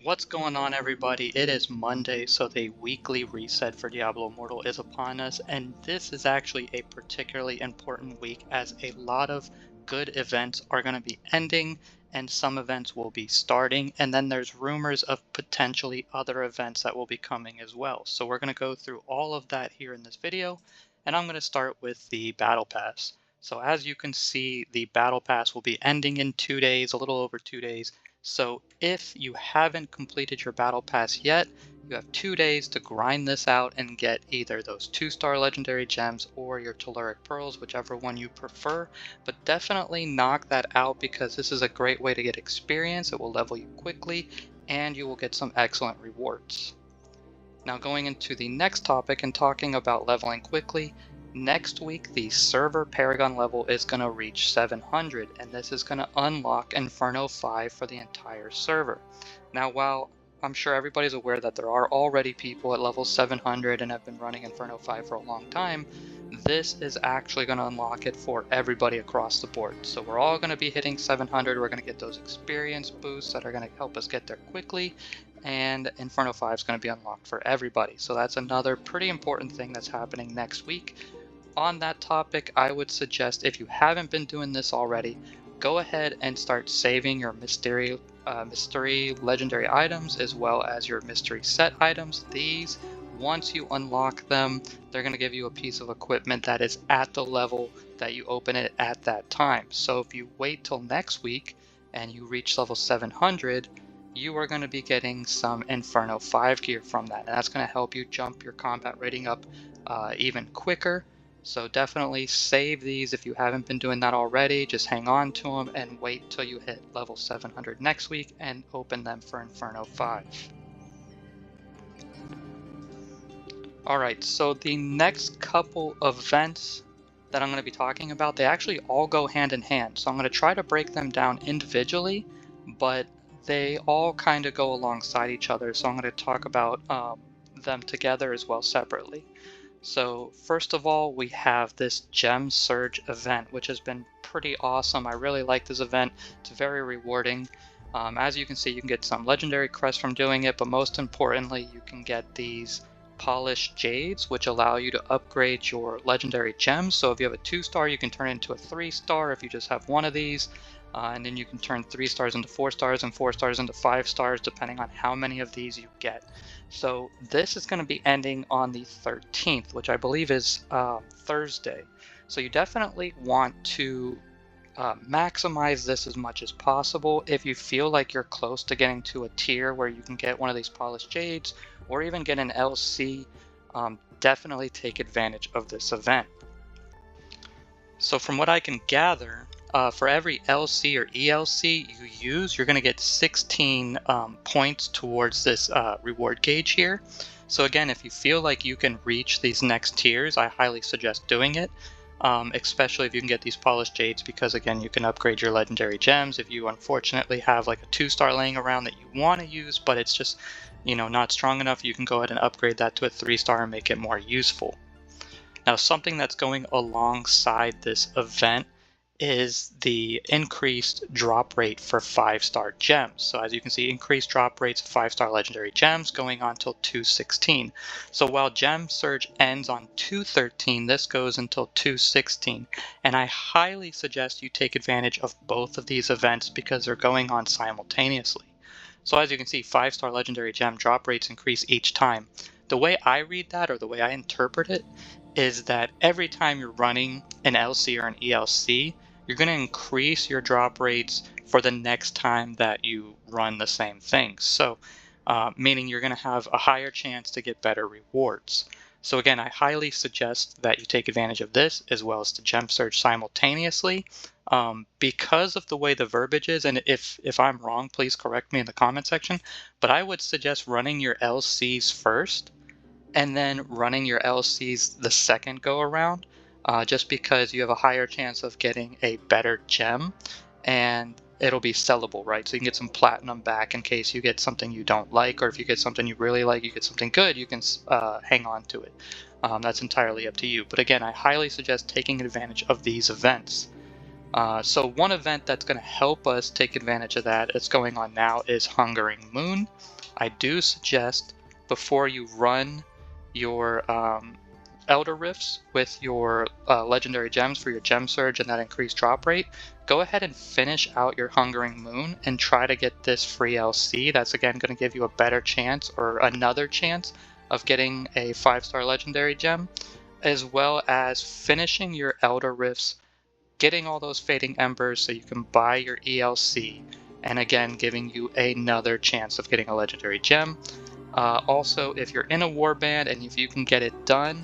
What's going on, everybody? It is Monday, so the weekly reset for Diablo Immortal is upon us, and this is actually a particularly important week as a lot of good events are going to be ending and some events will be starting, and then there's rumors of potentially other events that will be coming as well. So we're going to go through all of that here in this video, and I'm going to start with the Battle Pass. So as you can see, the Battle Pass will be ending in 2 days, a little over 2 days. So if you haven't completed your battle pass yet, you have 2 days to grind this out and get either those 2-star legendary gems or your telluric pearls, whichever one you prefer. But definitely knock that out because this is a great way to get experience. It will level you quickly and you will get some excellent rewards. Now going into the next topic and talking about leveling quickly, next week the server Paragon level is going to reach 700, and this is going to unlock Inferno V for the entire server. Now while I'm sure everybody's aware that there are already people at level 700 and have been running Inferno V for a long time, this is actually going to unlock it for everybody across the board. So we're all going to be hitting 700, we're going to get those experience boosts that are going to help us get there quickly, and Inferno V is going to be unlocked for everybody. So that's another pretty important thing that's happening next week. On that topic, I would suggest, if you haven't been doing this already, go ahead and start saving your mystery legendary items as well as your mystery set items. These, once you unlock them, they're going to give you a piece of equipment that is at the level that you open it at that time. So if you wait till next week and you reach level 700, you are going to be getting some Inferno V gear from that, and that's going to help you jump your combat rating up even quicker. So definitely save these if you haven't been doing that already. Just hang on to them and wait till you hit level 700 next week and open them for Inferno V. Alright, so the next couple of events that I'm going to be talking about, they actually all go hand in hand. So I'm going to try to break them down individually, but they all kind of go alongside each other. So I'm going to talk about them together as well separately. So first of all, we have this Gem Surge event, which has been pretty awesome. I really like this event. It's very rewarding. As you can see, you can get some legendary crests from doing it, but most importantly, you can get these polished jades, which allow you to upgrade your legendary gems. So if you have a 2-star, you can turn it into a 3-star if you just have one of these. And then you can turn 3 stars into 4 stars and 4 stars into 5 stars depending on how many of these you get. So this is going to be ending on the 13th, which I believe is Thursday. So you definitely want to maximize this as much as possible. If you feel like you're close to getting to a tier where you can get one of these polished jades or even get an LC, definitely take advantage of this event. So from what I can gather, for every LC or ELC you use, you're going to get 16 points towards this reward gauge here. So again, if you feel like you can reach these next tiers, I highly suggest doing it, especially if you can get these polished jades, because again, you can upgrade your legendary gems. If you unfortunately have like a 2-star laying around that you want to use, but it's just, you know, not strong enough, you can go ahead and upgrade that to a 3-star and make it more useful. Now, something that's going alongside this event is the increased drop rate for 5-star gems. So as you can see, increased drop rates of 5-star legendary gems going on till 216. So while Gem Surge ends on 213, this goes until 216. And I highly suggest you take advantage of both of these events because they're going on simultaneously. So as you can see, 5-star legendary gem drop rates increase each time. The way I read that, or the way I interpret it, is that every time you're running an LC or an ELC, you're going to increase your drop rates for the next time that you run the same thing. So meaning you're going to have a higher chance to get better rewards. So again, I highly suggest that you take advantage of this as well as the Gem Surge simultaneously, because of the way the verbiage is. And if I'm wrong, please correct me in the comment section, but I would suggest running your LCs first and then running your LCs the second go around, just because you have a higher chance of getting a better gem and it'll be sellable, right? So you can get some platinum back in case you get something you don't like, or if you get something you really like, you get something good, you can hang on to it. That's entirely up to you. But again, I highly suggest taking advantage of these events. So one event that's going to help us take advantage of that, it's going on now, is Hungering Moon. I do suggest before you run your Elder Rifts with your legendary gems for your gem surge and that increased drop rate, go ahead and finish out your Hungering Moon and try to get this free LC. That's again going to give you a better chance, or another chance, of getting a 5-star legendary gem, as well as finishing your Elder Rifts, getting all those Fading Embers so you can buy your ELC, and again giving you another chance of getting a legendary gem. Also, if you're in a warband and if you can get it done,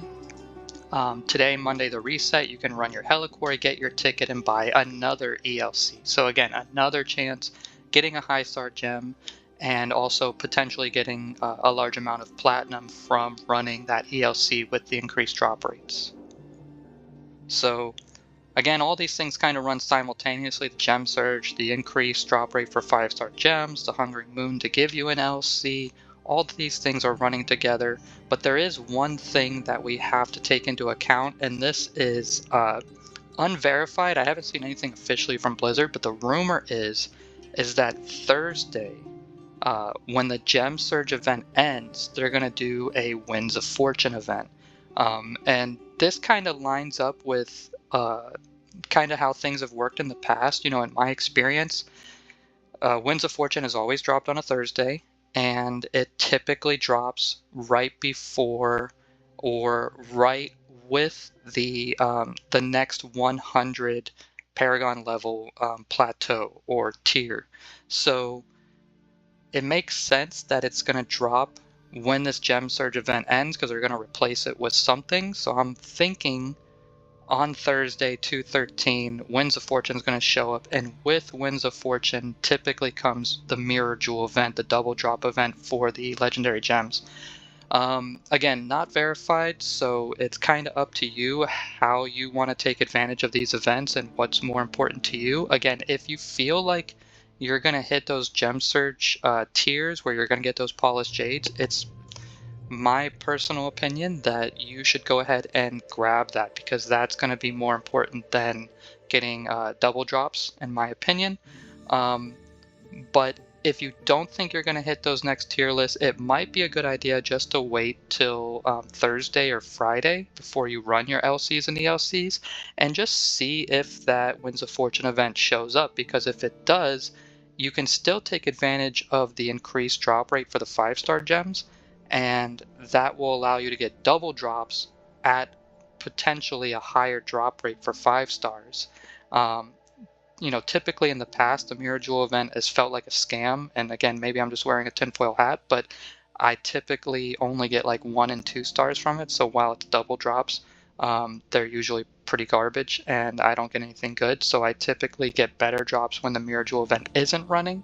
today, Monday, the reset, you can run your Heliquary, get your ticket, and buy another ELC. So again, another chance getting a high star gem, and also potentially getting a large amount of platinum from running that ELC with the increased drop rates. So again, all these things kind of run simultaneously: the gem surge, the increased drop rate for 5-star gems, the Hungering Moon to give you an LC. All of these things are running together, but there is one thing that we have to take into account, and this is unverified. I haven't seen anything officially from Blizzard, but the rumor is that Thursday, when the Gem Surge event ends, they're going to do a Winds of Fortune event. And this kind of lines up with kind of how things have worked in the past. You know, in my experience, Winds of Fortune has always dropped on a Thursday, and it typically drops right before or right with the next 100 Paragon level plateau or tier. So it makes sense that it's going to drop when this Gem Surge event ends, because they're going to replace it with something. So I'm thinking on Thursday, 2/13, Winds of Fortune is going to show up, and with Winds of Fortune typically comes the Mirror Jewel event, the double drop event for the legendary gems. Again, not verified, so it's kind of up to you how you want to take advantage of these events and what's more important to you. Again, if you feel like you're going to hit those Gem Surge tiers where you're going to get those polished jades, it's my personal opinion that you should go ahead and grab that, because that's going to be more important than getting double drops, in my opinion. But if you don't think you're going to hit those next tier lists, it might be a good idea just to wait till Thursday or Friday before you run your LCs and ELCs, and just see if that Winds of Fortune event shows up, because if it does, you can still take advantage of the increased drop rate for the 5-star gems, and that will allow you to get double drops at potentially a higher drop rate for 5 stars. You know, typically in the past, the Mirror Jewel event has felt like a scam, and again, maybe I'm just wearing a tinfoil hat, but I typically only get like 1 and 2 stars from it. So while it's double drops, they're usually pretty garbage, and I don't get anything good. So I typically get better drops when the Mirror Jewel event isn't running,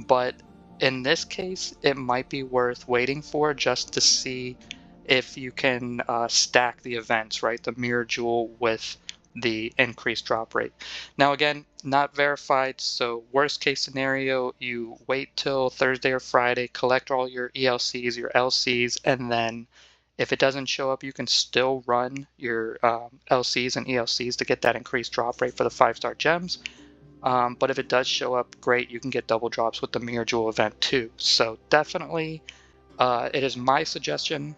but in this case, it might be worth waiting for, just to see if you can stack the events, right? The Mirror Jewel with the increased drop rate. Now again, not verified, so worst case scenario, you wait till Thursday or Friday, collect all your ELCs, your LCs, and then if it doesn't show up, you can still run your LCs and ELCs to get that increased drop rate for the 5-star gems. But if it does show up, great, you can get double drops with the Mirror Jewel event too. So definitely, it is my suggestion,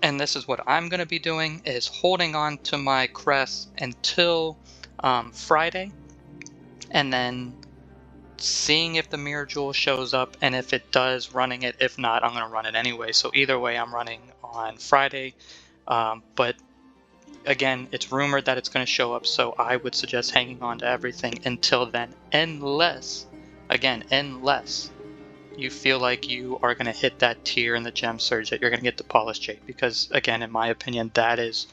and this is what I'm going to be doing, is holding on to my crests until Friday, and then seeing if the Mirror Jewel shows up, and if it does, running it. If not, I'm going to run it anyway. So either way, I'm running on Friday. But again, it's rumored that it's going to show up, so I would suggest hanging on to everything until then, unless you feel like you are going to hit that tier in the Gem Surge that you're going to get the Polished Jade, because again, in my opinion, that is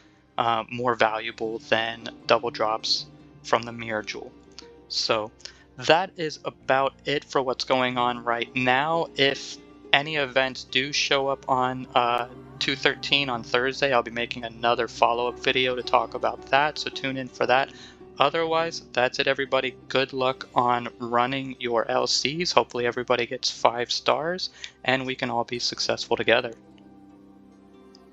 more valuable than double drops from the Mirror Jewel. So that is about it for what's going on right now. If any events do show up on 2/13 on Thursday, I'll be making another follow-up video to talk about that, so tune in for that. Otherwise, that's it, everybody. Good luck on running your LCs. Hopefully everybody gets 5 stars and we can all be successful together.